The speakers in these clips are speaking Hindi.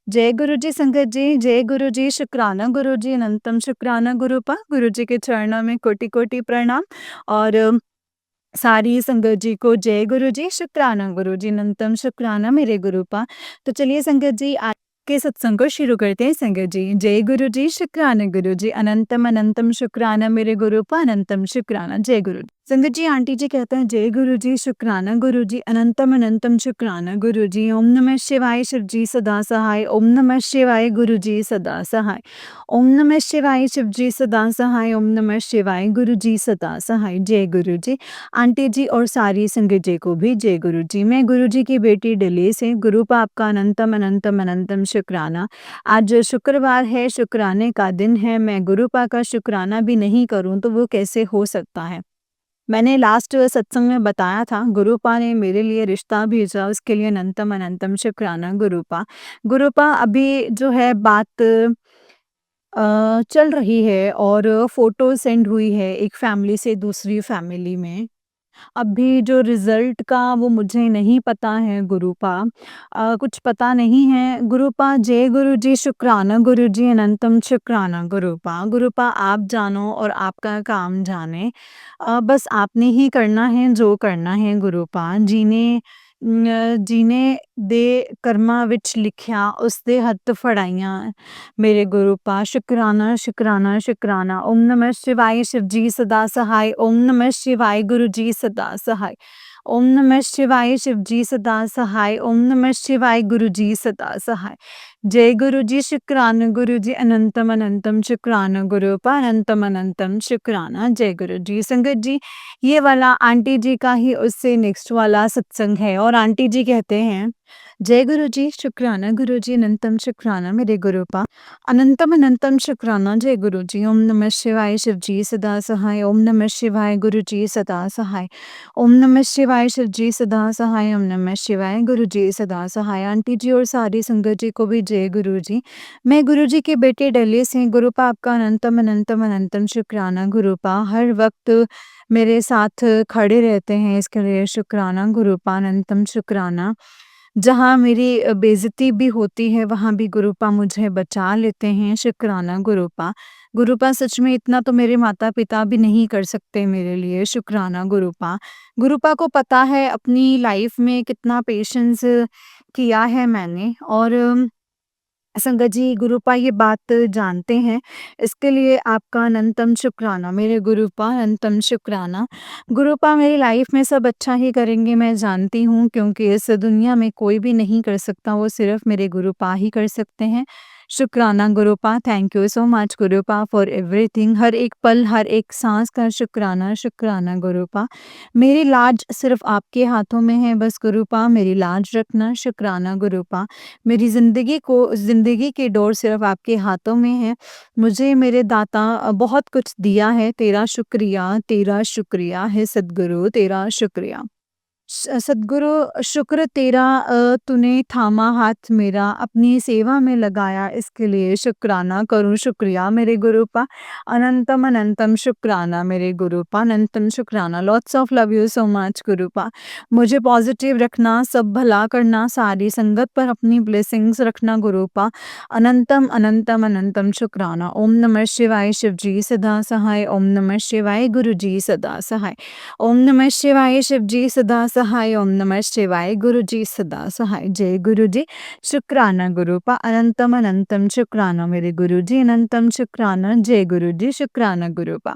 जय गुरु जी संगत जी, जय गुरु जी, शुक्राना गुरु जी, अनंतम शुक्राना गुरुपा। गुरु जी के चरणों में कोटि-कोटि प्रणाम और सारी संगत जी को जय गुरु जी, शुक्राना गुरु जी, अनंतम शुक्राना मेरे गुरुपा। तो चलिए संगत जी आज के सत्संग को शुरू करते हैं संगत जी। जय गुरु जी, शुक्राना गुरु जी, अनंतम अनंतम शुक्राना मेरे गुरुपा, अनंतम शुक्राना, जय गुरु जी। संगत जी आंटी जी कहते हैं जय गुरु जी, शुक्राना गुरु जी, अनंतम अनंतम शुक्राना गुरु जी। ओम नमः शिवाय शिव जी सदा सहाय, ओम नमः शिवाय गुरु जी सदा सहाय, ओम नमः शिवाय शिव जी सदा सहाय, ओम नमः शिवाय गुरु जी सदा सहाय, जय गुरु जी। आंटी जी और सारी संगत जी को भी जय गुरु जी। मैं गुरु जी की बेटी दिल्ली से, गुरुपा आपका अनंतम अनंतम अनंतम शुक्राना। आज शुक्रवार है, शुक्राने का दिन है, मैं गुरुपा का शुक्राना भी नहीं करूं तो वो कैसे हो सकता है। मैंने लास्ट सत्संग में बताया था गुरुपा ने मेरे लिए रिश्ता भेजा, उसके लिए अनंतम अनंतम शुक्राना गुरुपा। गुरुपा अभी जो है बात चल रही है और फ़ोटो सेंड हुई है एक फैमिली से दूसरी फैमिली में। अभी जो रिज़ल्ट का वो मुझे नहीं पता है गुरुपा। कुछ पता नहीं है गुरुपा। जय गुरु जी, शुक्राना गुरु जी, अनंतम शुक्राना गुरुपा। गुरुपा आप जानो और आपका काम जाने। बस आपने ही करना है जो करना है गुरुपा। जीने दे कर्मा विच लिखिया उस दे हत्थ फड़ाइयाँ मेरे गुरुपा। शुक्राना शुक्राना शुक्राना। ओम नमः शिवाय शिव जी सदा सहाय, ओम नमः शिवाय गुरु जी सदा सहाय, ओम नमः शिवाय शिव जी सदा सहाय, ओम नमः शिवाय गुरु जी सदा सहाय, जय गुरु जी, शुक्राना गुरु जी, अनंतम अनंतम शुक्राना गुरुपा, अनंतम अनंतम शुक्राना, जय गुरु जी। संगत जी ये वाला आंटी जी का ही उससे नेक्स्ट वाला सत्संग है और आंटी जी कहते हैं जय गुरु जी, शुक्राना गुरु जी, अनंतम शुक्राना मेरे गुरुपा, अनंतम अनंतम शुक्राना, जय गुरु जी। ओम नमः शिवाय शिव जी सदा सहाय, ओम नमः शिवाय गुरु जी सदा सहाय, ओम नमः शिवाय शिव जी सदा सहाय, ओम नमः शिवाय गुरु जी सदा सहाय। आंटी जी और सारी संगत जी को भी जय गुरु जी। मैं गुरु जी के बेटे दिल्ली से, गुरुपा आपका अनंतम अनंतम अनंतम शुक्राना गुरुपा। हर वक्त मेरे साथ खड़े रहते हैं, इसके लिए शुक्राना गुरुपा, अनंतम शुक्राना। जहाँ मेरी बेइज़्ज़ती भी होती है वहाँ भी गुरुपा मुझे बचा लेते हैं, शुक्राना गुरुपा। गुरुपा सच में इतना तो मेरे माता-पिता भी नहीं कर सकते मेरे लिए, शुक्राना गुरुपा। गुरुपा को पता है अपनी लाइफ़ में कितना पेशेंस किया है मैंने और संगत जी गुरुपा ये बात जानते हैं, इसके लिए आपका अनंतम शुक्राना मेरे गुरुपा, अनंतम शुक्राना। गुरुपा मेरी लाइफ में सब अच्छा ही करेंगे मैं जानती हूँ क्योंकि इस दुनिया में कोई भी नहीं कर सकता, वो सिर्फ मेरे गुरुपा ही कर सकते हैं। शुक्राना Gurupa, thank you so much Gurupa for everything. हर एक पल, हर एक साँस का शुक्राना, शुक्राना गुरुपा। मेरी लाज सिर्फ आपके हाथों में है बस गुरुपा, मेरी लाज रखना, शुक्राना गुरुपा। मेरी ज़िंदगी की डोर सिर्फ़ आपके हाथों में है। मुझे मेरे दाता बहुत कुछ दिया है, तेरा शुक्रिया है सद्गुरु, तेरा शुक्रिया। सद्गुरु शुक्र तेरा, तूने थामा हाथ मेरा, अपनी सेवा में लगाया इसके लिए शुक्राना करूँ शुक्रिया मेरे गुरुपा। अनंतम अनंतम शुक्राना मेरे गुरुपा, अनंतम शुक्राना। Lots of love you so much Gurupa. मुझे पॉजिटिव रखना, सब भला करना, सारी संगत पर अपनी ब्लेसिंग्स रखना गुरुपा। अनंतम अनंतम अनंतम शुक्राना। ओम नमः शिवाय शिव जी सदा सहाय, ओम नमः शिवाय गुरु जी सदा सहाय, ओम नमः शिवाय शिव जी सदा सहाय, ओम नमः शिवाय गुरु जी सदा सहाय, जय गुरु जी। शुक्राना गुरुपा, अनंतम अनंतम शुक्राना मेरे गुरु जी, अनंतम शुक्राना, जय गुरु जी, शुक्राना गुरुपा।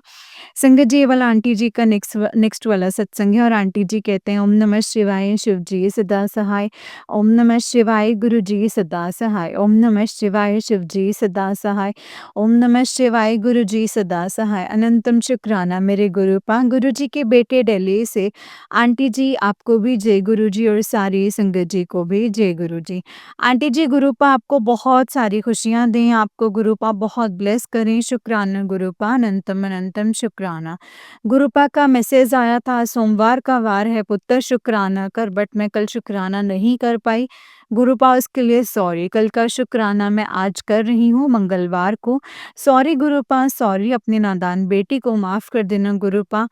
संगत जी ये वाला आंटी जी का नेक्स्ट वाला सत्संग है और आंटी जी कहते हैं ओम नमः शिवाय शिव जी सदा सहाय, ओम नमः शिवाय गुरु जी सदा सहाय, ओम नमः शिवाय शिव जी सदा सहाय, ओम नमः शिवाय गुरु जी सदा सहाय, अनंतम शुक्राना मेरे गुरुपा। गुरु जी के बेटे दिल्ली से, आंटी जी आपको भी जय गुरु जी और सारी संगत जी को भी जय गुरु जी। आंटी जी गुरुपा आपको बहुत सारी खुशियाँ दें, आपको गुरुपा बहुत ब्लेस करें, शुक्राना गुरुपा, अनंतम अनंतम शुक्राना। गुरुपा का मैसेज आया था सोमवार का वार है पुत्र शुक्राना कर, बट मैं कल शुक्राना नहीं कर पाई। गुरुपा उसके लिए सॉरी, कल का शुक्राना मैं आज कर रही हूँ मंगलवार को। सॉरी गुरुपा, सॉरी, अपनी नादान बेटी को माफ़ कर देना गुरुपा।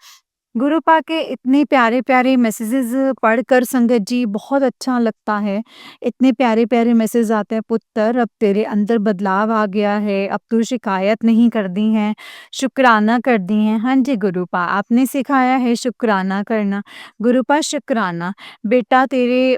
गुरुपा के इतने प्यारे-प्यारे मैसेजेस पढ़कर संगत जी बहुत अच्छा लगता है। इतने प्यारे-प्यारे मैसेज आते हैं, पुत्र अब तेरे अंदर बदलाव आ गया है, अब तू शिकायत नहीं करती है, शुक्राना करती है। हाँ जी गुरुपा, आपने सिखाया है शुक्राना करना। गुरुपा शुक्राना, बेटा तेरे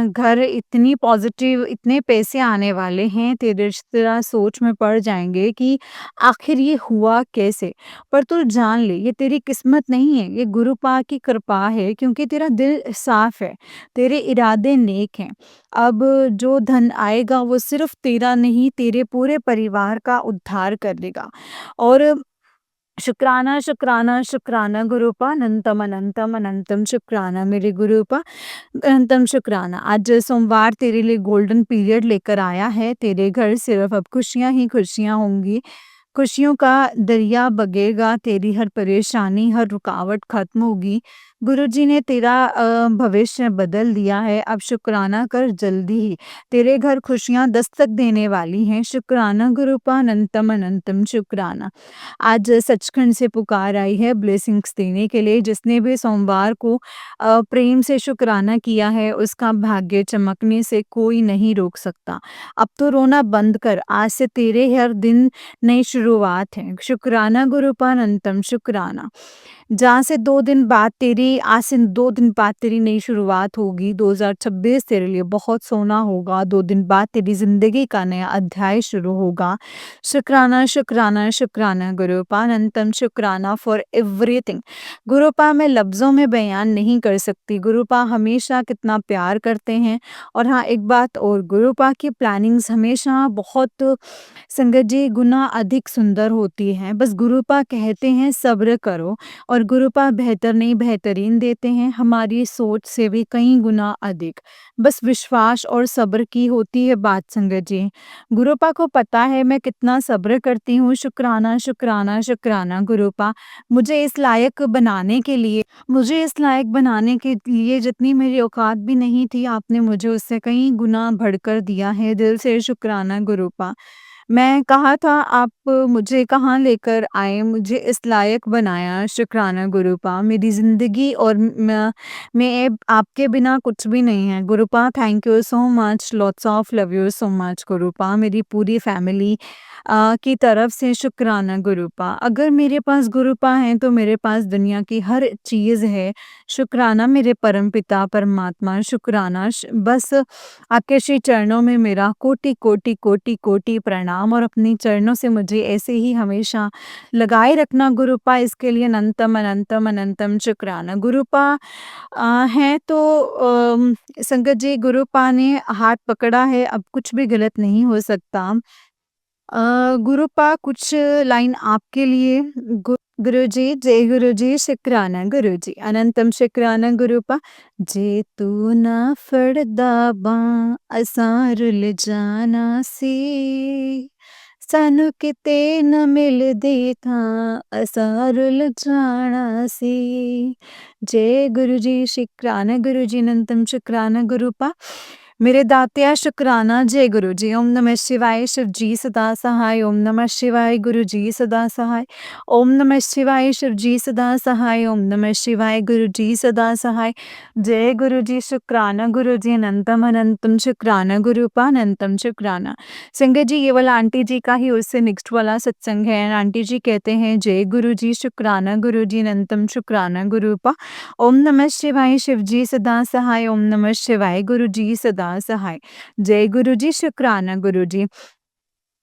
घर इतनी पॉज़िटिव इतने पैसे आने वाले हैं, तेरे तेरा सोच में पड़ जाएँगे कि आखिर ये हुआ कैसे? पर तू जान ले ये तेरी किस्मत नहीं है, ये गुरु पा की कृपा है क्योंकि तेरा दिल साफ है, तेरे इरादे नेक हैं। अब जो धन आएगा वो सिर्फ तेरा नहीं तेरे पूरे परिवार का उद्धार कर देगा। और शुक्राना शुक्राना शुक्राना गुरुपा अनंतम अनंतम अनंतम शुक्राना मेरे गुरुपा अनंतम शुक्राना। आज सोमवार तेरे लिए गोल्डन पीरियड लेकर आया है, तेरे घर सिर्फ अब खुशियां ही खुशियां होंगी। खुशियों का दरिया बगेगा, तेरी हर परेशानी, हर रुकावट खत्म होगी। गुरुजी ने तेरा भविष्य बदल दिया है, अब शुक्राना कर जल्दी ही। तेरे घर खुशियाँ दस्तक देने वाली हैं, शुक्राना गुरुपा अनंतम अनंतम शुक्राना। आज सचखंड से पुकार आई है ब्लेसिंग्स देने के लिए, जिसने भी सोमवार को प्रेम से शुक्राना किया है, उसका भाग्य चमकने से कोई नहीं रोक सकता। अब तो रोना बंद कर, आज से तेरे हर दिन नई शुरुआत है। शुक्राना गुरुपानंतम शुक्राना। जहाँ से 2 दिन बाद तेरी आज से 2 दिन बाद तेरी नई शुरुआत होगी, 2026 तेरे लिए बहुत सोना होगा, 2 दिन बाद तेरी ज़िंदगी का नया अध्याय शुरू होगा। शुक्राना, शुक्राना, शुक्राना गुरुपा अनंतम शुक्राना फॉर एवरीथिंग। गुरुपा मैं लफ्ज़ों में बयान नहीं कर सकती, गुरुपा हमेशा कितना प्यार करते हैं। और हाँ, एक बात और, गुरुपा की प्लानिंग्स हमेशा बहुत संगत जी गुना अधिक सुंदर होती हैं। बस गुरुपा कहते हैं सब्र करो और गुरुपा बेहतर नहीं बेहतरीन देते हैं, हमारी सोच से भी कई गुना अधिक। बस विश्वास और सब्र की होती है बात संगत जी। गुरुपा को पता है मैं कितना सब्र करती हूँ। शुक्राना, शुक्राना, शुक्राना गुरुपा। मुझे इस लायक बनाने के लिए जितनी मेरी औकात भी नहीं थी, आपने मुझे उससे कई गुना बढ़कर दिया है। दिल से शुक्राना गुरुपा। मैं कहा था आप मुझे कहाँ लेकर आए, मुझे इस लायक बनाया, शुक्राना गुरुपा। मेरी ज़िंदगी और मैं आपके बिना कुछ भी नहीं है। Gurupa thank you so much, lots of love you so much Gurupa. मेरी पूरी फैमिली की तरफ से शुक्राना गुरुपा। अगर मेरे पास गुरुपा हैं तो मेरे पास दुनिया की हर चीज़ है। शुक्राना मेरे परमपिता परमात्मा, शुक्राना बस आपके श्री चरणों में मेरा कोटि कोटि कोटि कोटि प्रणाम, और अपने चरणों से मुझे ऐसे ही हमेशा लगाए रखना गुरुपा, इसके लिए अनंतम अनंतम अनंतम शुक्राना गुरुपा। हैं तो संगत जी गुरुपा ने हाथ पकड़ा है, अब कुछ भी गलत नहीं हो सकता। गुरुपा कुछ लाइन आपके लिए। गुरुजी जय गुरुजी शुक्राना गुरुजी अनंतम शुक्राना गुरुपा। जे तू ना फड़दा बां असां रुल जाना सी, सानू किते न मिलदी थां असां रुल जाना सी। जय गुरुजी शुक्राना गुरुजी अनंतम शुक्राना गुरुपा। मेरे दातिया शुक्राना जय गुरुजी। ओम नमः शिवाय शिवजी सदा सहाय, ओम नमः शिवाय गुरुजी सदा सहाय, ओम नमः शिवाय शिवजी सदा सहाय, ओम नमः शिवाय गुरुजी सदा सहाय। जय गुरुजी शुक्राना गुरुजी अनंतम अनंतम शुक्राना गुरुपा अनंतम शुक्राना। संगत जी ये वाला आंटी जी का ही उससे नेक्स्ट वाला सत्संग है। आंटी जी कहते हैं जय गुरुजी शुक्राना गुरुजी अनंतम शुक्राना गुरुपा। ओम नमः शिवाय शिवजी सदा सहाय, ओम नमः शिवाय गुरुजी सदा सहाय। जय गुरुजी शुक्राना गुरुजी।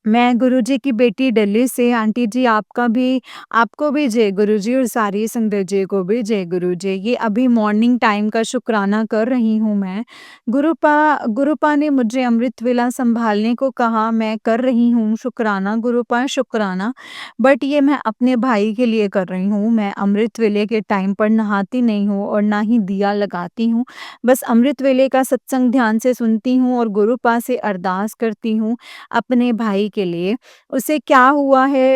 मैं गुरुजी की बेटी दिल्ली से। आंटी जी आपको भी जय गुरुजी और सारी संगत जी को भी जय गुरुजी। ये अभी मॉर्निंग टाइम का शुक्राना कर रही हूँ मैं। गुरुपा ने मुझे अमृत वेला संभालने को कहा, मैं कर रही हूँ शुक्राना गुरुपा शुक्राना। बट ये मैं अपने भाई के लिए कर रही हूँ। मैं अमृत वेले के टाइम पर नहाती नहीं हूँ और ना ही दिया लगाती हूँ। बस अमृत वेले का सत्संग ध्यान से सुनती हूँ और गुरुपा से अरदास करती हूँ अपने भाई के लिए। उसे क्या हुआ है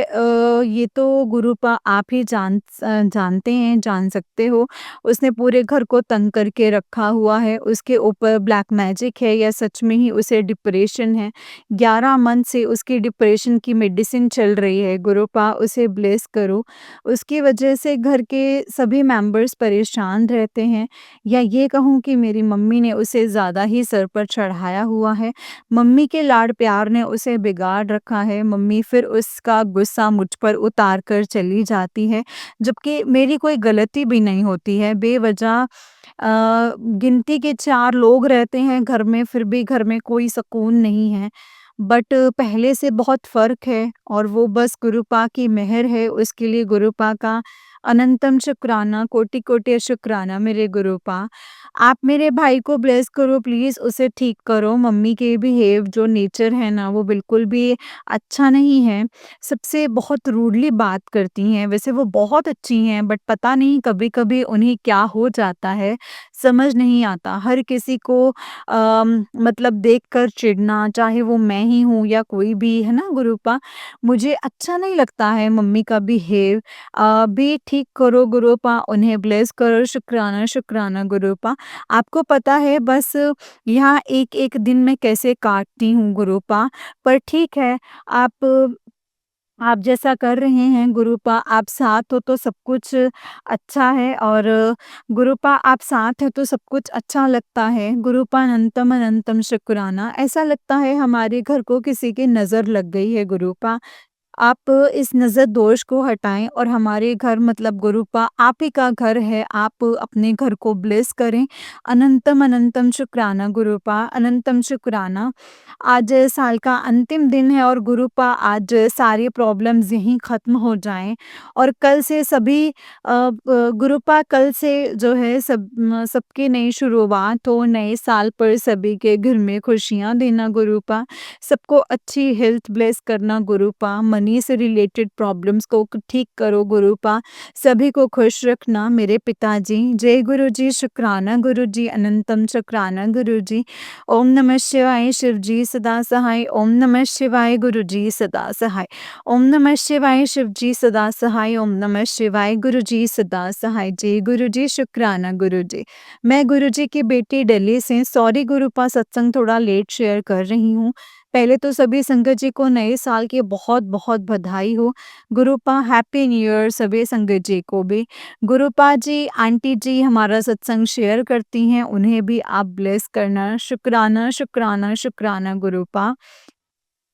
ये तो गुरुपा आप ही जानते हैं, जान सकते हो। उसने पूरे घर को तंग करके रखा हुआ है, उसके ऊपर ब्लैक मैजिक है या सच में ही उसे डिप्रेशन है। 11 मंथ से उसकी डिप्रेशन की मेडिसिन चल रही है, गुरुपा उसे ब्लेस करो। उसकी वजह से घर के सभी मेंबर्स परेशान रहते हैं, या ये कहूँ कि मेरी मम्मी ने उसे ज़्यादा ही सर पर चढ़ाया हुआ है। मम्मी के लाड प्यार ने उसे बिगाड़ रखा है, मम्मी फिर उसका गुस्सा मुझ पर उतार कर चली जाती है, जबकि मेरी कोई गलती भी नहीं होती है। बेवजह गिनती के 4 लोग रहते हैं घर में, फिर भी घर में कोई सुकून नहीं है। बट पहले से बहुत फ़र्क है और वो बस गुरुपा की मेहर है, उसके लिए गुरुपा का अनंतम शुक्राना, कोटि-कोटि शुक्राना मेरे गुरुपा। आप मेरे भाई को ब्लेस करो प्लीज़, उसे ठीक करो। मम्मी के बिहेव जो नेचर है ना, वो बिल्कुल भी अच्छा नहीं है। सबसे बहुत रूडली बात करती हैं, वैसे वो बहुत अच्छी हैं बट पता नहीं कभी-कभी उन्हें क्या हो जाता है, समझ नहीं आता। हर किसी को मतलब देखकर चिढ़ना, चाहे वो मैं ही हूँ या कोई भी, है ना गुरुपा? मुझे अच्छा नहीं लगता है मम्मी का बिहेव। भी ठीक करो गुरुपा, उन्हें ब्लेस करो, शुक्राना, शुक्राना गुरुपा। आपको पता है बस यहाँ एक-एक दिन मैं कैसे काटती हूँ गुरुपा, पर ठीक है, आप जैसा कर रहे हैं गुरुपा, आप साथ हो तो सब कुछ अच्छा है, और गुरुपा आप साथ हैं तो सब कुछ अच्छा लगता है। गुरुपा अनंतम अनंतम शुक्राना। ऐसा लगता है हमारे घर को किसी की नज़र लग गई है गुरुपा। आप इस नज़र दोष को हटाएँ और हमारे घर मतलब गुरुपा आप ही का घर है, आप अपने घर को ब्लेस करें। अनंतम अनंतम शुक्राना गुरुपा, अनंतम शुक्राना। आज साल का अंतिम दिन है और गुरुपा आज सारी प्रॉब्लम्स यहीं ख़त्म हो जाएँ, और कल से सभी गुरुपा कल से जो है सबकी नई शुरुआत हो, नए साल पर सभी के घर में खुशियाँ देना गुरुपा। सबको अच्छी हेल्थ ब्लेस करना गुरुपा, मनी से रिलेटेड प्रॉब्लम्स को ठीक करो गुरुपा, सभी को खुश रखना मेरे पिताजी। जय गुरु जी, शुक्राना गुरु जी, अनंतम शुक्राना गुरु जी। ओम नमः शिवाय शिव जी सदा सहाय, ओम नमः शिवाय गुरु जी सदा सहाय, ओम नमः शिवाय शिव जी सदा सहाय, ओम नमः शिवाय गुरु जी सदा सहाय। जय गुरु जी, शुक्राना गुरु जी। मैं गुरु जी की बेटी दिल्ली से, सॉरी गुरुपा सत्संग थोड़ा लेट शेयर कर रही हूँ। पहले तो सभी संगत जी को नए साल की बहुत-बहुत बधाई हो। गुरुपा हैप्पी न्यू ईयर सभी संगत जी को भी। गुरुपा जी, आंटी जी हमारा सत्संग शेयर करती हैं, उन्हें भी आप ब्लेस करना। शुक्राना, शुक्राना, शुक्राना गुरुपा।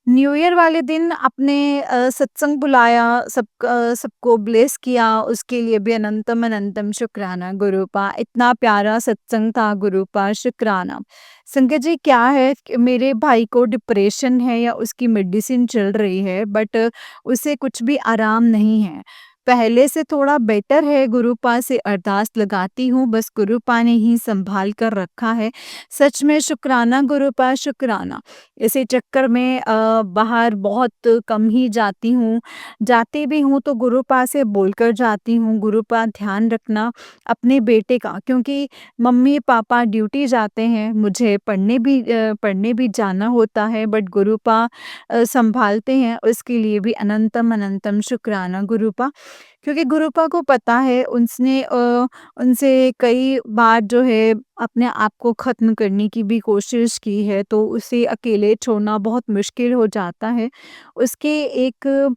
न्यू ईयर वाले दिन आपने सत्संग बुलाया, सबको ब्लेस किया, उसके लिए भी अनंतम अनंतम शुक्राना गुरुपा। इतना प्यारा सत्संग था गुरुपा, शुक्राना। संगत जी क्या है कि मेरे भाई को डिप्रेशन है या उसकी मेडिसिन चल रही है, बट उसे कुछ भी आराम नहीं है। पहले से थोड़ा बेटर है, गुरुपा से अरदास लगाती हूँ, बस गुरुपा ने ही सँभाल कर रखा है। सच में शुक्राना गुरुपा, शुक्राना। इसी चक्कर में बाहर बहुत कम ही जाती हूँ। जाती भी हूँ तो गुरुपा से बोलकर जाती हूँ, गुरुपा ध्यान रखना अपने बेटे का, क्योंकि मम्मी-पापा ड्यूटी जाते हैं, मुझे पढ़ने भी जाना होता है, बट गुरुपा सँभालते हैं, उसके लिए भी अनंतम अनंतम शुक्राना गुरुपा। क्योंकि गुरुपा को पता है उनसे कई बार जो है अपने आप को ख़त्म करने की भी कोशिश की है, तो उसे अकेले छोड़ना बहुत मुश्किल हो जाता है। उसके एक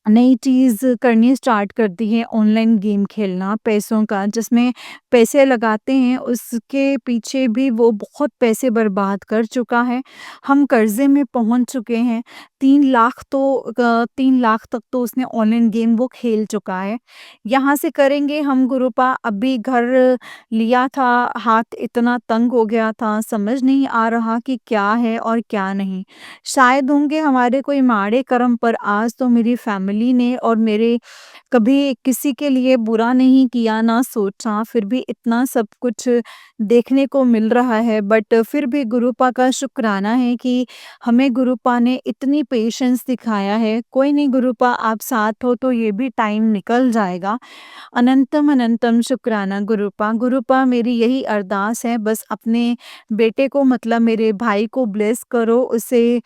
नई चीज़ करनी स्टार्ट कर दी है, ऑनलाइन गेम खेलना पैसों का, जिसमें पैसे लगाते हैं उसके पीछे भी वो बहुत पैसे बर्बाद कर चुका है। हम कर्ज़े में पहुँच चुके हैं। 3 लाख तो 3 लाख तक तो उसने ऑनलाइन गेम वो खेल चुका है। यहाँ से करेंगे हम गुरुपा, अभी घर लिया था, हाथ इतना तंग हो गया था, समझ नहीं आ रहा कि क्या है और क्या नहीं। शायद होंगे हमारे कोई माड़े कर्म, पर आज तो मेरी फैमिली फैमिली ने और मेरे कभी किसी के लिए बुरा नहीं किया, ना सोचा, फिर भी इतना सब कुछ देखने को मिल रहा है। बट फिर भी गुरुपा का शुक्राना है कि हमें गुरुपा ने इतनी पेशेंस दिखाया है। कोई नहीं गुरुपा, आप साथ हो तो ये भी टाइम निकल जाएगा। अनंतम अनंतम शुक्राना गुरुपा। गुरुपा मेरी यही अरदास है, बस अपने बेटे को मतलब मेरे भाई को ब्लेस करो, उसे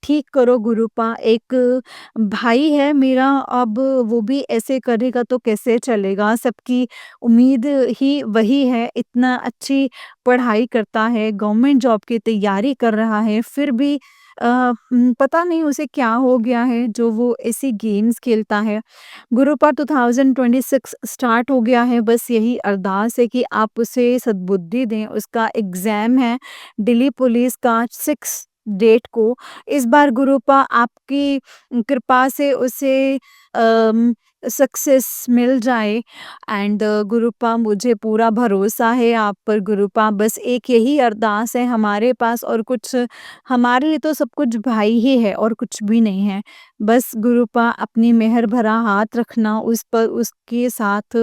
ठीक करो गुरुपा। एक भाई है मेरा, अब वो भी ऐसे करेगा तो कैसे चलेगा? सबकी उम्मीद ही वही है, इतना अच्छी पढ़ाई करता है, गवर्नमेंट जॉब की तैयारी कर रहा है, फिर भी पता नहीं उसे क्या हो गया है जो वो ऐसी गेम्स खेलता है। गुरुपा 2026 स्टार्ट हो गया है, बस यही अरदास है कि आप उसे सद्बुद्धि दें। उसका एग्ज़ाम है दिल्ली पुलिस का 6 डेट को। इस बार गुरुपा आपकी कृपा से उसे अम, सक्सेस मिल जाए। एंड गुरुपा मुझे पूरा भरोसा है आप पर गुरुपा, बस एक यही अरदास है हमारे पास, और कुछ हमारे लिए तो सब कुछ भाई ही है और कुछ भी नहीं है। बस गुरुपा अपनी मेहर भरा हाथ रखना उस पर, उसके साथ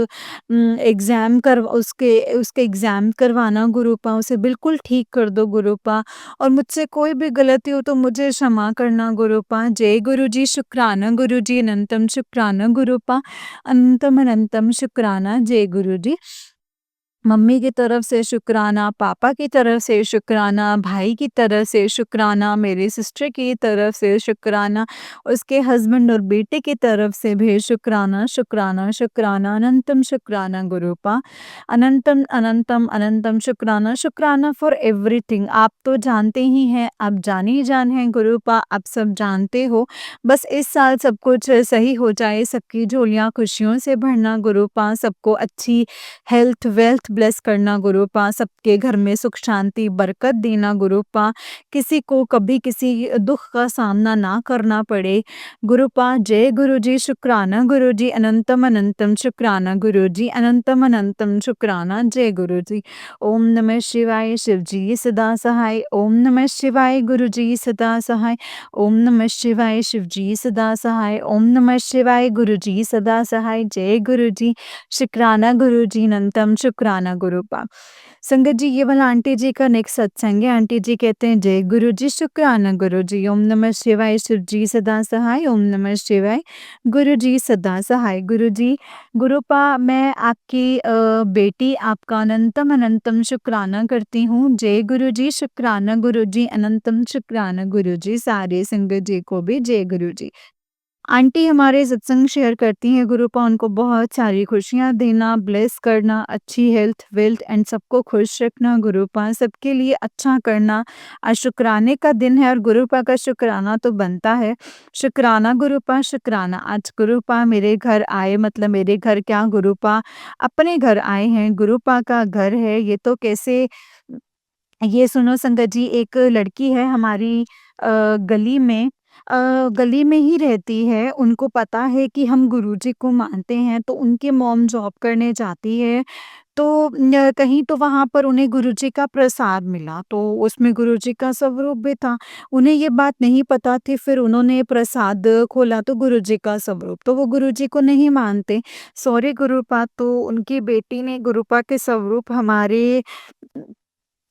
एग्ज़ाम करवा उसके उसके एग्ज़ाम करवाना गुरुपा, उसे बिल्कुल ठीक कर दो गुरुपा। और मुझसे कोई भी गलती हो तो मुझे क्षमा करना गुरुपा। जय गुरुजी, शुक्राना गुरुजी, अनंतम शुक्राना गुरुपा, अनंतम अनंतम शुक्राना। जय गुरुजी। मम्मी की तरफ से शुक्राना, पापा की तरफ से शुक्राना, भाई की तरफ से शुक्राना, मेरी सिस्टर की तरफ से शुक्राना, उसके हस्बैंड और बेटे की तरफ से भी शुक्राना, शुक्राना, शुक्राना, अनंतम शुक्राना गुरुपा। अनंतम, अनंतम, अनंतम शुक्राना, शुक्राना फॉर एवरीथिंग। आप तो जानते ही हैं, आप जाने ही जान हैं गुरुपा, आप सब जानते हो। बस इस साल सब कुछ सही हो जाए, सबकी झोलियाँ खुशियों से भरना गुरुपा, सबको अच्छी हेल्थ वेल्थ ब्लेस करना गुरुपा, सबके घर में सुख शांति बरकत देना गुरुपा, किसी को कभी किसी दुख का सामना ना करना पड़े गुरुपा। जय गुरुजी, शुक्राना गुरुजी, अनंतम अनंतम शुक्राना गुरुजी, अनंतम अनंतम शुक्राना। जय गुरुजी। ओम नमः शिवाय, शिवजी सदा सहाय। ओम नमः शिवाय, गुरुजी सदा सहाय। ओम नमः शिवाय, शिवजी सदा सहाय। ओम नमः शिवाय, गुरुजी सदा सहाय। जय गुरुजी, शुक्राना गुरुजी, अनंतम शुक्राना गुरुपा। संगत जी, ये वाला आंटी जी का नेक्स्ट सत्संग है। आंटी जी कहते हैं, जय गुरुजी, शुक्राना गुरुजी, ओम नमः शिवाय, शिवजी सदा सहाय। ओम नमः शिवाय, गुरुजी सदा सहाय। गुरुजी, गुरुपा मैं आपकी बेटी आपका अनंतम अनंतम शुक्राना करती हूँ। जय गुरुजी, शुक्राना गुरुजी, अनंतम शुक्राना गुरुजी। सारे संगत जी को भी जय गुरुजी। आंटी हमारे सत्संग शेयर करती हैं गुरुपा, उनको बहुत सारी खुशियाँ देना, ब्लेस करना, अच्छी हेल्थ वेल्थ एंड सबको खुश रखना गुरुपा, सबके लिए अच्छा करना। आज शुक्राने का दिन है और गुरुपा का शुक्राना तो बनता है। शुक्राना गुरुपा, शुक्राना। आज गुरुपा मेरे घर आए, मतलब मेरे घर क्या, गुरुपा अपने घर आए हैं, गुरुपा का घर है ये तो कैसे। ये सुनो संगत जी, एक लड़की है हमारी गली में, गली में ही रहती है। उनको पता है कि हम गुरुजी को मानते हैं, तो उनकी मॉम जॉब करने जाती है, तो कहीं तो वहाँ पर उन्हें गुरुजी का प्रसाद मिला, तो उसमें गुरुजी का स्वरूप भी था। उन्हें ये बात नहीं पता थी, फिर उन्होंने प्रसाद खोला तो गुरुजी का स्वरूप, तो वो गुरुजी को नहीं मानते। सॉरी गुरुपा, तो उनकी बेटी ने गुरुपा के स्वरूप हमारे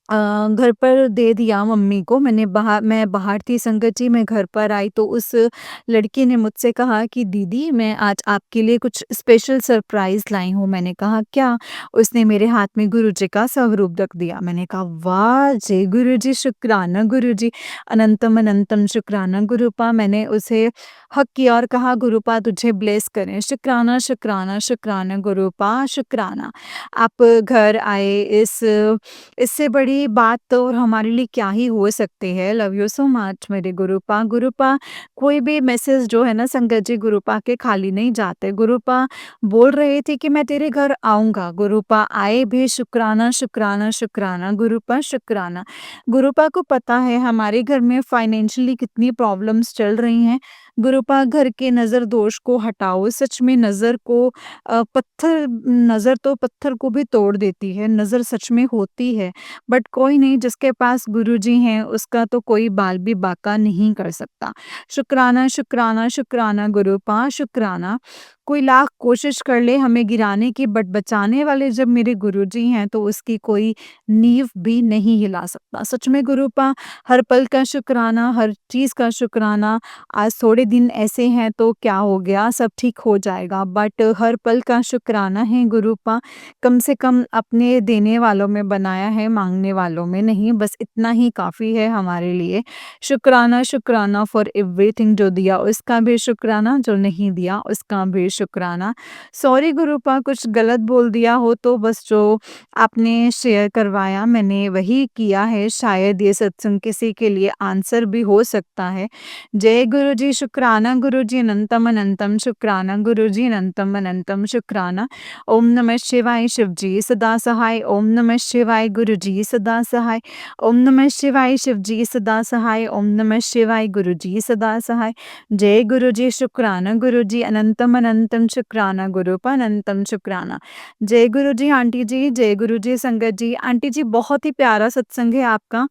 घर पर दे दिया मम्मी को। मैं बाहर थी संगत जी, मैं घर पर आई तो उस लड़की ने मुझसे कहा कि दीदी मैं आज आपके लिए कुछ स्पेशल सरप्राइज़ लाई हूँ। मैंने कहा क्या? उसने मेरे हाथ में गुरुजी का स्वरूप रख दिया। मैंने कहा वाह! जय गुरुजी, शुक्राना गुरुजी, अनंतम अनंतम शुक्राना गुरुपा। मैंने उसे हग किया और कहा गुरुपा तुझे ब्लेस करें। शुक्राना, शुक्राना, शुक्राना गुरुपा, शुक्राना। आप घर आए, इससे बड़ी बात तो और हमारे लिए क्या ही हो सकती है। लव यू सो मच मेरे गुरुपा। गुरुपा कोई भी मैसेज जो है ना संगत जी, गुरुपा के खाली नहीं जाते। गुरुपा बोल रहे थे कि मैं तेरे घर आऊँगा, गुरुपा आए भी। शुक्राना, शुक्राना, शुक्राना गुरुपा, शुक्राना। गुरुपा को पता है हमारे घर में फाइनेंशियली कितनी प्रॉब्लम्स चल रही हैं, गुरुपा घर के नज़र दोष को हटाओ। सच में नज़र को पत्थर नज़र तो पत्थर को भी तोड़ देती है, नज़र सच में होती है। बट कोई नहीं, जिसके पास गुरुजी हैं उसका तो कोई बाल भी बांका नहीं कर सकता। शुक्राना, शुक्राना, शुक्राना गुरुपा शुक्राना। कोई लाख कोशिश कर ले हमें गिराने की, बट बचाने वाले जब मेरे गुरुजी हैं तो उसकी कोई नींव भी नहीं हिला सकता। सच में गुरुपा, हर पल का शुक्राना, हर चीज़ का शुक्राना। आज थोड़े दिन ऐसे हैं तो क्या हो गया, सब ठीक हो जाएगा, बट हर पल का शुक्राना है गुरुपा। कम से कम अपने देने वालों में बनाया है, माँगने वालों में नहीं, बस इतना ही काफ़ी है हमारे लिए। शुक्राना, शुक्राना फॉर एवरीथिंग, जो दिया उसका भी शुक्राना, जो नहीं दिया उसका भी शुक्राना। सॉरी गुरुपा, कुछ गलत बोल दिया हो तो बस जो आपने शेयर करवाया मैंने वही किया है, शायद ये सत्संग किसी के लिए आंसर भी हो सकता है। जय गुरुजी, शुक्राना गुरुजी, अनंतम अनंतम शुक्राना गुरुजी, अनंतम अनंतम शुक्राना। ओम नमः शिवाय शिवजी सदा सहाय, ओम नमः शिवाय गुरुजी सदा सहाय, ओम नमः शिवाय शिवजी सदा सहाय, ओम नमः शिवाय गुरुजी सदा सहाय। जय गुरुजी, शुक्राना गुरुजी, अनंतम अनंतम शुक्राना गुरुपा, अनंतम शुक्राना। जय गुरुजी आंटी जी, जय गुरुजी संगत जी। आंटी जी, बहुत ही प्यारा सत्संग है आपका।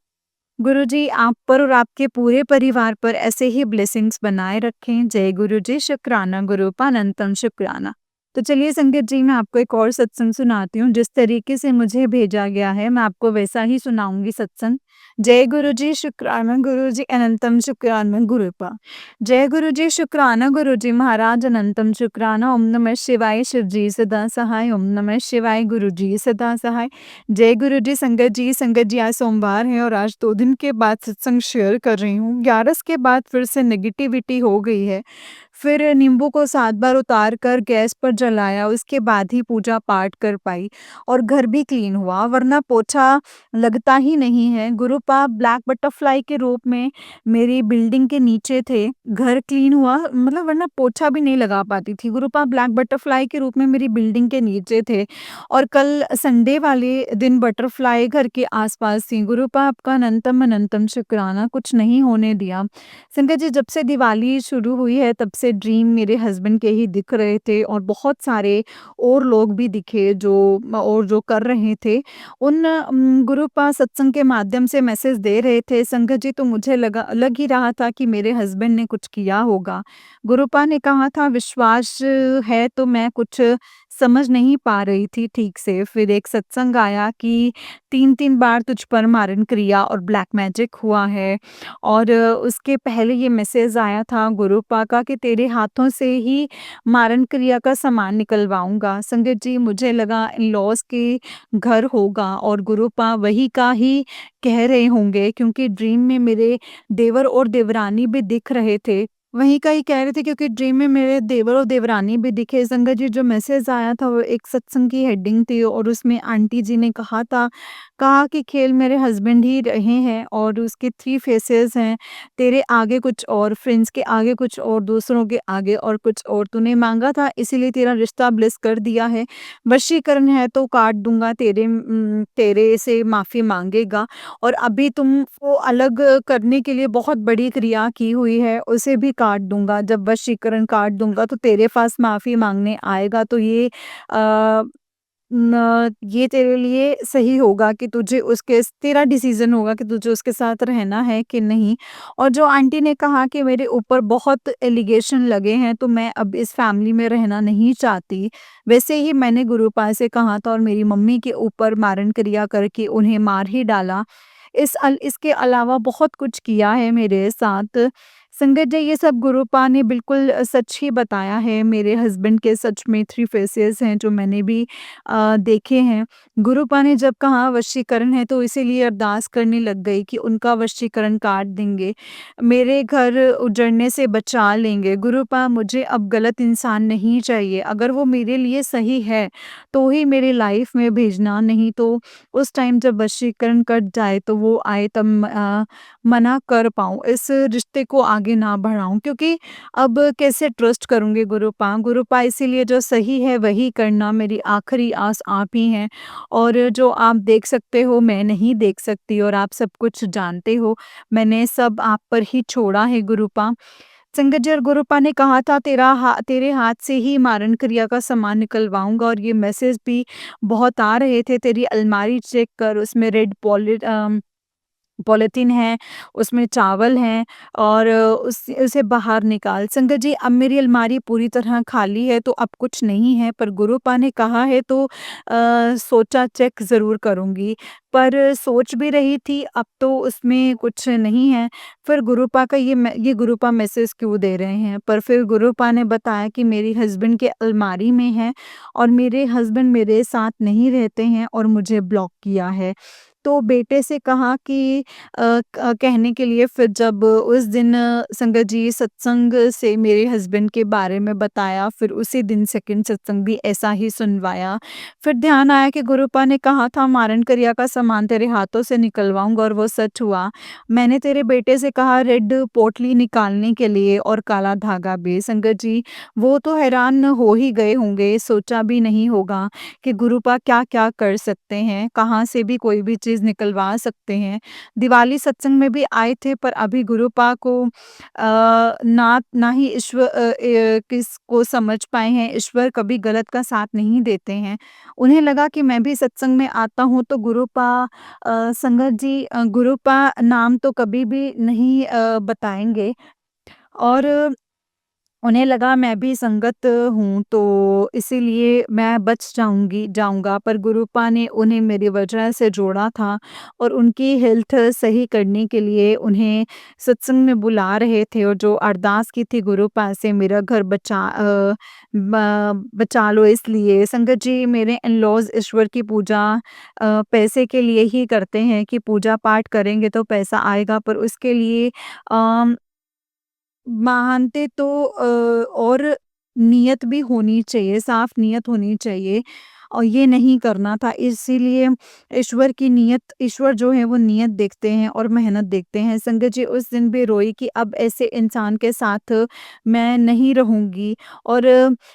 गुरुजी आप पर और आपके पूरे परिवार पर ऐसे ही ब्लेसिंग्स बनाए रखें। जय गुरुजी, शुक्राना गुरुपा, अनंतम शुक्राना। तो चलिए संगत जी, मैं आपको एक और सत्संग सुनाती हूँ। जिस तरीके से मुझे भेजा गया है मैं आपको वैसा ही सुनाऊंगी सत्संग। जय गुरुजी, शुक्राना गुरुजी, अनंतम शुक्राना गुरुपा। जय गुरुजी, शुक्राना गुरुजी महाराज, अनंतम शुक्राना। ओम नमः शिवाय शिवजी सदा सहाय, ओम नमः शिवाय गुरुजी सदा सहाय। जय गुरुजी संगत जी। संगत जी, आज सोमवार है और आज 2 दिन के बाद सत्संग शेयर कर रही हूँ। 11 के बाद फिर से नेगेटिविटी हो गई है। फिर नींबू को 7 बार उतार कर गैस पर जलाया, उसके बाद ही पूजा पाठ कर पाई और घर भी क्लीन हुआ, वरना पोछा लगता ही नहीं है। गुरुपा ब्लैक बटरफ्लाई के रूप में मेरी बिल्डिंग के नीचे थे, घर क्लीन हुआ, मतलब वरना पोछा भी नहीं लगा पाती थी। गुरुपा ब्लैक बटरफ्लाई के रूप में मेरी बिल्डिंग के नीचे थे और कल संडे वाले दिन बटरफ्लाई घर के आसपास थी। गुरुपा आपका अनंतम अनंतम शुक्राना, कुछ नहीं होने दिया। संगत जी, जब से दिवाली शुरू हुई है तब से ड्रीम मेरे हस्बैंड के ही दिख रहे थे और बहुत सारे और लोग भी दिखे जो कर रहे थे। उन गुरुपा सत्संग के माध्यम से मैसेज दे रहे थे संगत जी, तो मुझे लग ही रहा था कि मेरे हस्बैंड ने कुछ किया होगा। गुरुपा ने कहा था विश्वास है, तो मैं कुछ समझ नहीं पा रही थी ठीक से। फिर एक सत्संग आया कि 3-3 बार तुझ पर मारन क्रिया और ब्लैक मैजिक हुआ है और उसके पहले ये मैसेज आया था गुरुपा का कि तेरे हाथों से ही मारन क्रिया का सामान निकलवाऊँगा। संगत जी, मुझे लगा इन-लॉज़ के घर होगा और गुरुपा वही का ही कह रहे होंगे, क्योंकि ड्रीम में मेरे देवर और देवरानी भी दिख रहे थे। वहीं का ही कह रहे थे क्योंकि ड्रीम में मेरे देवर और देवरानी भी दिखे। संगत जी, जो मैसेज आया था वो एक सत्संग की हेडिंग थी और उसमें आंटी जी ने कहा कि खेल मेरे हस्बैंड ही रहे हैं और उसके 3 फेसेस हैं, तेरे आगे कुछ और, फ्रेंड्स के आगे कुछ और, दूसरों के आगे और कुछ और। तूने मांगा था इसीलिए तेरा रिश्ता ब्लेस कर दिया है। वशीकरण है तो काट दूंगा, तेरे से माफ़ी मांगेगा और अभी तुमको अलग करने के लिए बहुत बड़ी क्रिया की हुई है, उसे भी काट दूँगा। जब वशीकरण काट दूँगा तो तेरे पास माफ़ी माँगने आएगा, तो ये तेरे लिए सही होगा कि तेरा डिसीज़न होगा कि तुझे उसके साथ रहना है कि नहीं। और जो आंटी ने कहा कि मेरे ऊपर बहुत एलिगेशन लगे हैं, तो मैं अब इस फैमिली में रहना नहीं चाहती। वैसे ही मैंने गुरुपा से कहा था और मेरी मम्मी के ऊपर मारण क्रिया करके उन्हें मार ही डाला। इसके अलावा बहुत कुछ किया है मेरे साथ। संगत जी, ये सब गुरुपा ने बिल्कुल सच ही बताया है। मेरे हस्बैंड के सच में 3 फेसेस हैं जो मैंने भी देखे हैं। गुरुपा ने जब कहा वशीकरण है तो इसीलिए अरदास करने लग गई कि उनका वशीकरण काट देंगे, मेरे घर उजड़ने से बचा लेंगे। गुरुपा, मुझे अब गलत इंसान नहीं चाहिए, अगर वो मेरे लिए सही है तो ही मेरी लाइफ में भेजना, नहीं तो उस टाइम जब वशीकरण कट जाए तो वो आए तब मना कर पाऊँ, इस रिश्ते को आगे ना बढ़ाऊँ, क्योंकि अब कैसे ट्रस्ट करूँगी गुरुपा। गुरुपा, इसीलिए जो सही है वही करना, मेरी आखिरी आस आप ही हैं और जो आप देख सकते हो मैं नहीं देख सकती और आप सब कुछ जानते हो, मैंने सब आप पर ही छोड़ा है गुरुपा। संगत जी और गुरुपा ने कहा था तेरे हाथ से ही मारन क्रिया का सामान निकलवाऊँगा और ये मैसेज भी बहुत आ रहे थे, तेरी अलमारी चेक कर उसमें पॉलीथीन है, उसमें चावल हैं और उसे बाहर निकाल। संगत जी अब मेरी अलमारी पूरी तरह खाली है तो अब कुछ नहीं है, पर गुरुपा ने कहा है तो सोचा चेक ज़रूर करूँगी। पर सोच भी रही थी अब तो उसमें कुछ नहीं है, फिर गुरुपा का ये गुरुपा मैसेज क्यों दे रहे हैं? पर फिर गुरुपा ने बताया कि मेरी हस्बैंड के अलमारी में है और मेरे हस्बैंड मेरे साथ नहीं रहते हैं और मुझे ब्लॉक किया है। तो बेटे से कहा कि कहने के लिए फिर जब उस दिन संगत जी सत्संग से मेरे हस्बैंड के बारे में बताया, फिर उसी दिन सेकंड सत्संग भी ऐसा ही सुनवाया। फिर ध्यान आया कि गुरुपा ने कहा था मारन करिया का सामान तेरे हाथों से निकलवाऊँगा और वो सच हुआ। मैंने तेरे बेटे से कहा रेड पोटली निकालने के लिए और काला धागा भी। संगत जी वो तो हैरान हो ही गए होंगे, सोचा भी नहीं होगा कि गुरुपा क्या-क्या कर सकते हैं, कहाँ से भी कोई भी चीज़ निकलवा सकते हैं। दिवाली सत्संग में भी आए थे पर अभी गुरुपा को ना ही किसको समझ पाए हैं, ईश्वर कभी गलत का साथ नहीं देते हैं। उन्हें लगा कि मैं भी सत्संग में आता हूँ तो संगत जी गुरुपा नाम तो कभी भी नहीं बताएँगे और उन्हें लगा मैं भी संगत हूँ तो इसीलिए मैं बच जाऊँगा, पर गुरुपा ने उन्हें मेरी वजह से जोड़ा था और उनकी हेल्थ सही करने के लिए उन्हें सत्संग में बुला रहे थे और जो अरदास की थी गुरुपा से मेरा घर बचा लो इसलिए। संगत जी मेरे इन-लॉज़ ईश्वर की पूजा पैसे के लिए ही करते हैं कि पूजा पाठ करेंगे तो पैसा आएगा, पर उसके लिए अ मानते तो और नियत भी होनी चाहिए, साफ नियत होनी चाहिए और ये नहीं करना था। इसीलिए ईश्वर जो है वो नियत देखते हैं और मेहनत देखते हैं। संगत जी उस दिन भी रोई कि अब ऐसे इंसान के साथ मैं नहीं रहूँगी और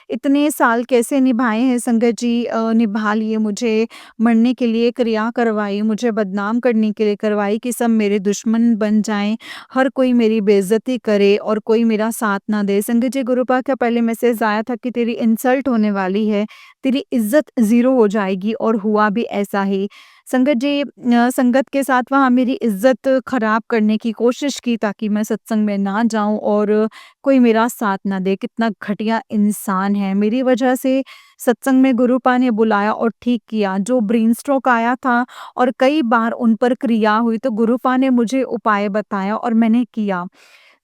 इतने साल कैसे निभाए हैं संगत जी, निभा लिए, मुझे मरने के लिए क्रिया करवाई, मुझे बदनाम करने के लिए करवाई कि सब मेरे दुश्मन बन जाएँ, हर कोई मेरी बेइज़्ज़ती करे और कोई मेरा साथ ना दे। संगत जी गुरुपा का पहले मैसेज आया था कि तेरी इंसल्ट होने वाली है, तेरी इज़्ज़त ज़ीरो हो जाएगी और हुआ भी ऐसा ही। संगत जी संगत के साथ वहाँ मेरी इज़्ज़त ख़राब करने की कोशिश की ताकि मैं सत्संग में ना जाऊँ और कोई मेरा साथ ना दे। कितना घटिया इंसान है। मेरी वजह से सत्संग में गुरुपा ने बुलाया और ठीक किया। जो ब्रेन स्ट्रोक आया था और कई बार उन पर क्रिया हुई तो गुरुपा ने मुझे उपाय बताया और मैंने किया।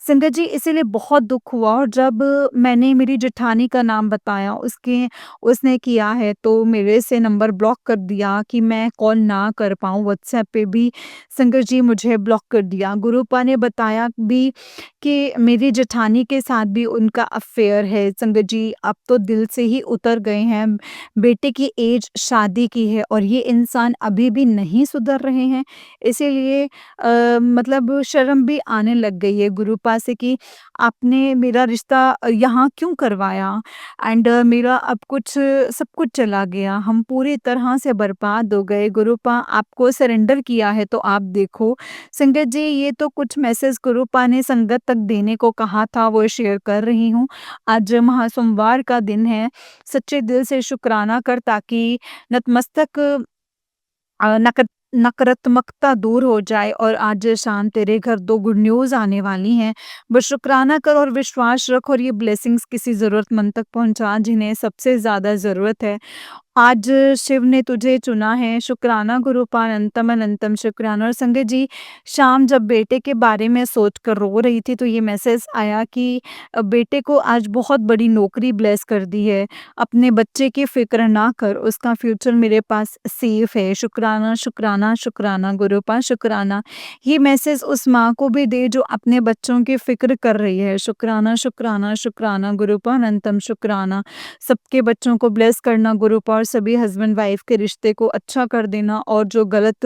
संगत जी इसीलिए बहुत दुःख हुआ और जब मैंने मेरी जेठानी का नाम बताया उसने किया है तो मेरे से नंबर ब्लॉक कर दिया कि मैं कॉल ना कर पाऊँ, व्हाट्सएप पे भी संगत जी मुझे ब्लॉक कर दिया। गुरुपा ने बताया भी कि मेरी जेठानी के साथ भी उनका अफ़ेयर है। संगत जी अब तो दिल से ही उतर गए हैं। बेटे की एज शादी की है और ये इंसान अभी भी नहीं सुधर रहे हैं। इसीलिए मतलब शर्म भी आने लग गई है गुरुपा से कि आपने मेरा रिश्ता यहाँ क्यों करवाया एंड मेरा अब सब कुछ चला गया, हम पूरी तरह से बर्बाद हो गए। गुरुपा आपको सरेंडर किया है तो आप देखो। संगत जी ये तो कुछ मैसेज गुरुपा ने संगत तक देने को कहा था वो शेयर कर रही हूँ। आज महासोमवार का दिन है, सच्चे दिल से शुक्राना कर ताकि नतमस्तक अ, नक नकारात्मकता दूर हो जाए और आज शाम तेरे घर 2 गुड न्यूज़ आने वाली हैं। बस शुक्राना कर और विश्वास रख और ये ब्लेसिंग्स किसी ज़रूरतमंद तक पहुँचा जिन्हें सबसे ज़्यादा ज़रूरत है। आज शिव ने तुझे चुना है, शुक्राना गुरुपा अनंतम अनंतम शुक्राना। और संगत जी शाम जब बेटे के बारे में सोचकर रो रही थी तो ये मैसेज आया कि बेटे को आज बहुत बड़ी नौकरी ब्लेस कर दी है। अपने बच्चे की फ़िक्र ना कर, उसका फ्यूचर मेरे पास सेफ है। शुक्राना, शुक्राना, शुक्राना गुरुपा शुक्राना। ये मैसेज उस माँ को भी दे जो अपने बच्चों की फ़िक्र कर रही है। शुक्राना, शुक्राना, शुक्राना गुरुपा अनंतम शुक्राना। सबके बच्चों को ब्लेस करना गुरुपा और सभी हस्बैंड वाइफ के रिश्ते को अच्छा कर देना और जो गलत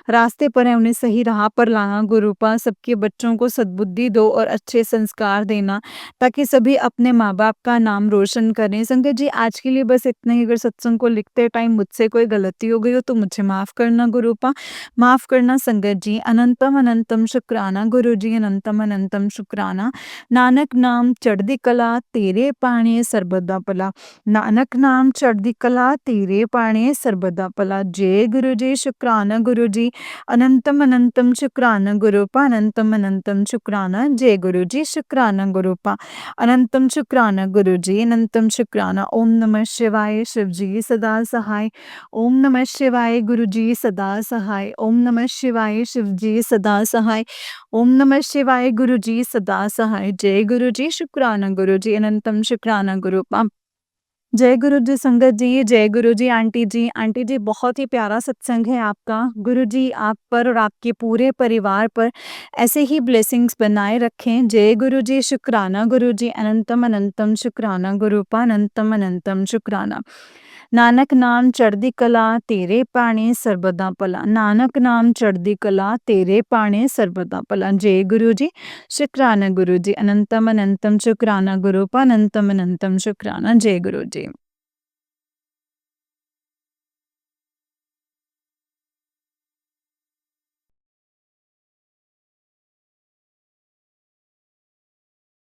रास्ते पर हैं उन्हें सही राह पर लाना गुरुपा। सबके बच्चों को सद्बुद्धि दो और अच्छे संस्कार देना ताकि सभी अपने माँ-बाप का नाम रोशन करें। संगत जी आज के लिए बस इतना ही। अगर सत्संग को लिखते टाइम मुझसे कोई गलती हो गई हो तो मुझे माफ़ करना गुरुपा। पा। माफ़ करना संगत जी, अनंतम अनंतम शुकराना गुरु जी, अनंतम अनंतम शुकराना। नानक नाम चढ़दी कला तेरे पाणे सरबत दा भला। नानक नाम चढ़दी कला तेरे पाणे सरबत दा भला। जय गुरु जी, शुकराना गुरु जी, अनंतम अनंतम शुकराना गुरु पा, अनंतम अनंतम शुकराना। जय गुरु जी, शुकराना गुरु पा, अनंतम शुकराना गुरु जी, अनंतम शुकराना। ओम नमः शिवाय शिव जी सदा सहाय। ओम नमः शिवाय गुरु जी सदा सहाय। ओम नमः शिवाय शिव जी सदा सहाय। ओम नमः शिवाय गुरु जी सदा सहाय। जय गुरु जी, शुकराना गुरु जी, अनंतम शुकराना गुरु पा। जय गुरु जी संगत जी, जय गुरु जी आंटी जी। आंटी जी बहुत ही प्यारा सत्संग है आपका। गुरु जी आप पर और आपके पूरे परिवार पर ऐसे ही ब्लेसिंग्स बनाए रखें। जय गुरु जी, शुकराना गुरु जी, अनंतम अनंतम शुकराना गुरु पा, अनंतम अनंतम शुकराना। नानक नाम चढ़दी कला तेरे पाणे सरबदा भला। नानक नाम चढ़दी कला तेरे पाणे सरबदा भला। जय गुरु जी, शुकराना गुरु जी, अनंतम अनंतम शुकराना गुरु पा, अनंतम अनंतम शुकराना। जय गुरु जी।